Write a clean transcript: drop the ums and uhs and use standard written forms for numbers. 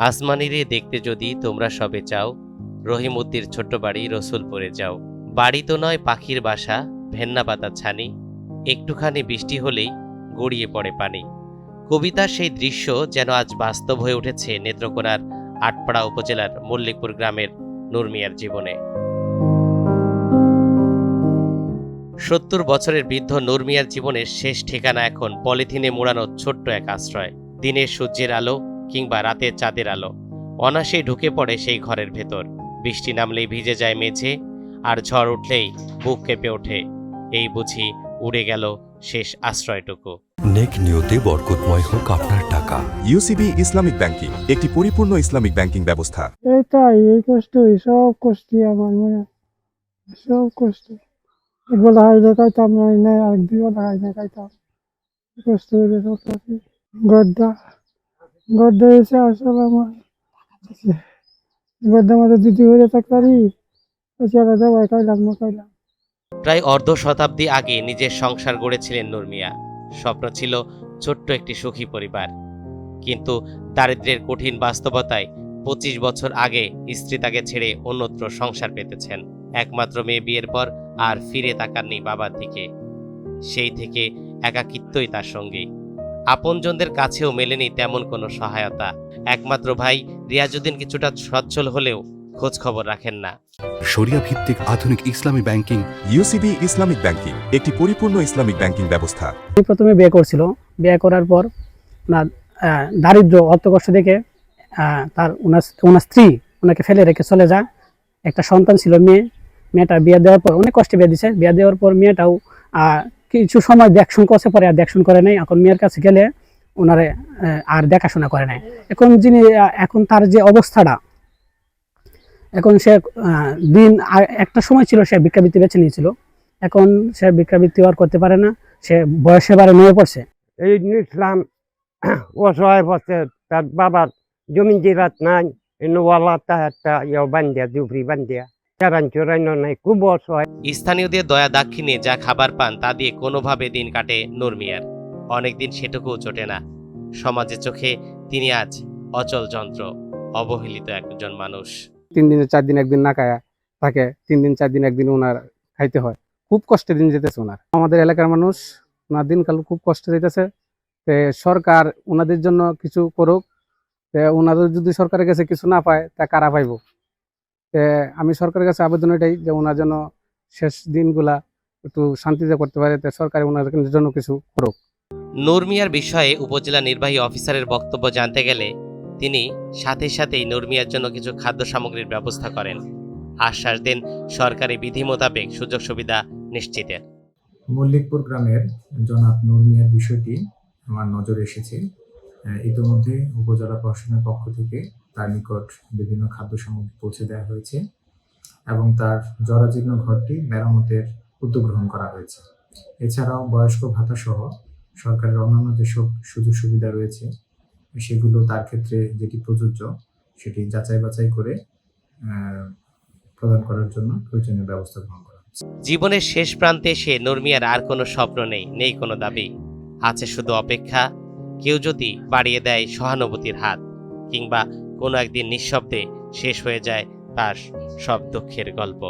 আসমানিরে দেখতে যদি তোমরা সবে চাও, রহিমউদ্দির ছোট্ট বাড়ি রসুলপুরে যাও। বাড়ি তো নয় পাখির বাসা, ভেন্না পাতার ছানি, একটুখানি বৃষ্টি হলেই গড়িয়ে পড়ে পানি। কবিতার সেই দৃশ্য যেন আজ বাস্তব হয়ে উঠেছে নেত্রকোনার আটপাড়া উপজেলার মল্লিকপুর গ্রামের নূর মিয়ার জীবনে। ৭০ বছরের বৃদ্ধ নূর মিয়ার জীবনের শেষ ঠিকানা এখন পলিথিনে মোড়ানো ছোট্ট এক আশ্রয়। দিনের সূর্যের আলো কিংবা রাতের চাঁদের আলো অনায়াসেই ঢুকে পড়ে সেই ঘরের ভেতর। বৃষ্টি নামলেই ভিজে যায় মেঝে, আর ঝড় উঠলেই বুক কেঁপে ওঠে। এই বুঝি উড়ে গেল শেষ আশ্রয়টুকু। নেক নিয়তে বরকতময় হোক আপনার টাকা। ইউসিবি ইসলামিক ব্যাংকিং একটি পরিপূর্ণ ইসলামিক ব্যাংকিং ব্যবস্থা। এই কষ্টই সব কষ্টই আমার মনে, সব কষ্ট। একবেলা হাইলে খাইতাম না, এক দুই বেলা হাইলে খাইতাম, কষ্ট করে সব থাকি। গড্ডা এসে আসলে আমার গড্ডার মধ্যে দুটি হয়ে থাকতারি, আলাদা ভাই খাইলাম না খাইলাম। প্রায় অর্ধ শতাব্দী আগে নিজের সংসার গড়েছিলেন নূর মিয়া। স্বপ্ন ছিল ছোট্ট একটি সুখী পরিবার, কিন্তু দারিদ্র্যের কঠিন বাস্তবতায় ২৫ বছর আগে স্ত্রী তাকে ছেড়ে অন্যত্র সংসার পেতেছেন। একমাত্র মেয়ে বিয়ের পর আর ফিরে তাকাননি বাবার দিকে। সেই থেকে একাকিত্বই তার সঙ্গী। আপনজনদের কাছেও মেলেনি তেমন কোনো সহায়তা। একমাত্র ভাই রিয়াজউদ্দিন কিছুটা সচ্ছল হলেও খোঁজ খবর রাখেন না। শরিয়া ভিত্তিক আধুনিক ইসলামী ব্যাংকিং। ইউসিবি ইসলামিক ব্যাংকিং একটি পরিপূর্ণ ইসলামিক ব্যাংকিং ব্যবস্থা। প্রথমে বিয়ে করছিল, বিয়ে করার পর ওনার দারিদ্র্য অর্থ কষ্ট দেখে ওনার স্ত্রী ওনাকে ফেলে রেখে চলে যায়। একটা সন্তান ছিল মেয়েটা বিয়ে দেওয়ার পর অনেক কষ্টে বিয়ে দিছে। বিয়ে দেওয়ার পর মেয়েটাও কিছু সময় দেখশুন করছে, পরে আর দেখশুন করে নাই। এখন মেয়ের কাছে গেলে ওনারে আর দেখাশোনা করে নাই। এখন তার যে অবস্থাটা, এখন সে একটা সময় ছিল সে ভিক্ষাবৃত্তি বেছে নিয়েছিল, এখন সে ভিক্ষাবৃত্তি আর করতে পারে না। সে বয়সে বারে নিয়ে পড়ছে। এই ইসলাম অসহায় পড়ছে, তার বাবার জমিন জিরাত নাই, ওয়ালা একটা বান্ধিয়া দুপুরি বান্ধিয়া চারান চোরাইন নাই, খুব অসহায়। স্থানীয়দের দয়া দাক্ষিণে যা খাবার পান তা দিয়ে কোনোভাবে দিন কাটে নূর মিয়ার। অনেকদিন সেটুকুও জোটে না। সমাজের চোখে তিনি আজ অচল যন্ত্র, অবহেলিত একজন মানুষ। 3 দিনে 4 দিন একদিন না খায়া থাকে, 3 দিন 4 দিন একদিন ওনার খাইতে হয়। খুব কষ্টে দিন যেতেছে ওনার। আমাদের এলাকার মানুষ ওনার দিনকাল খুব কষ্টে যেতেছে। সরকার ওনাদের জন্য কিছু করুক। ওনাদের যদি সরকারের কাছে কিছু না পায় তা কারা পাইব? আমি সরকারের কাছে আবেদন এটাই যে ওনার জন্য শেষ দিনগুলা একটু শান্তিতে করতে পারে, সরকার ওনাদের জন্য কিছু করুক। নূর মিয়ার বিষয়ে উপজেলা নির্বাহী অফিসারের বক্তব্য জানতে গেলে তিনি সাথে সাথেই নূর মিয়ার জন্য কিছু খাদ্য সামগ্রীর ব্যবস্থা করেন। আশ্বাস দেন সরকারি বিধি মোতাবেক সুযোগ সুবিধা নিশ্চিতের। মল্লিকপুর গ্রামের জনাব নূর মিয়ার বিষয়টি আমার নজরে এসেছে। ইতিমধ্যে উপজেলা প্রশাসনের পক্ষ থেকে তার নিকট বিভিন্ন খাদ্য সামগ্রী পৌঁছে দেওয়া হয়েছে এবং তার জরাজীর্ণ ঘরটি মেরামতের উদ্যোগ গ্রহণ করা হয়েছে। এছাড়াও বয়স্ক ভাতা সহ সরকারের অন্যান্য যেসব সুযোগ সুবিধা রয়েছে সেগুলো তার ক্ষেত্রে যেটি প্রযোজ্য সেটি যাচাই বাছাই করে প্রদান করার জন্য প্রয়োজনীয় ব্যবস্থা গ্রহণ করা হচ্ছে। জীবনের শেষ প্রান্তে এসে নূর মিয়ার আর কোনো স্বপ্ন নেই কোনো দাবি। আছে শুধু অপেক্ষা, কেউ যদি বাড়িয়ে দেয় সহানুভূতির হাত, কিংবা কোনো একদিন নিঃশব্দে শেষ হয়ে যায় তার সব দুঃখের গল্প।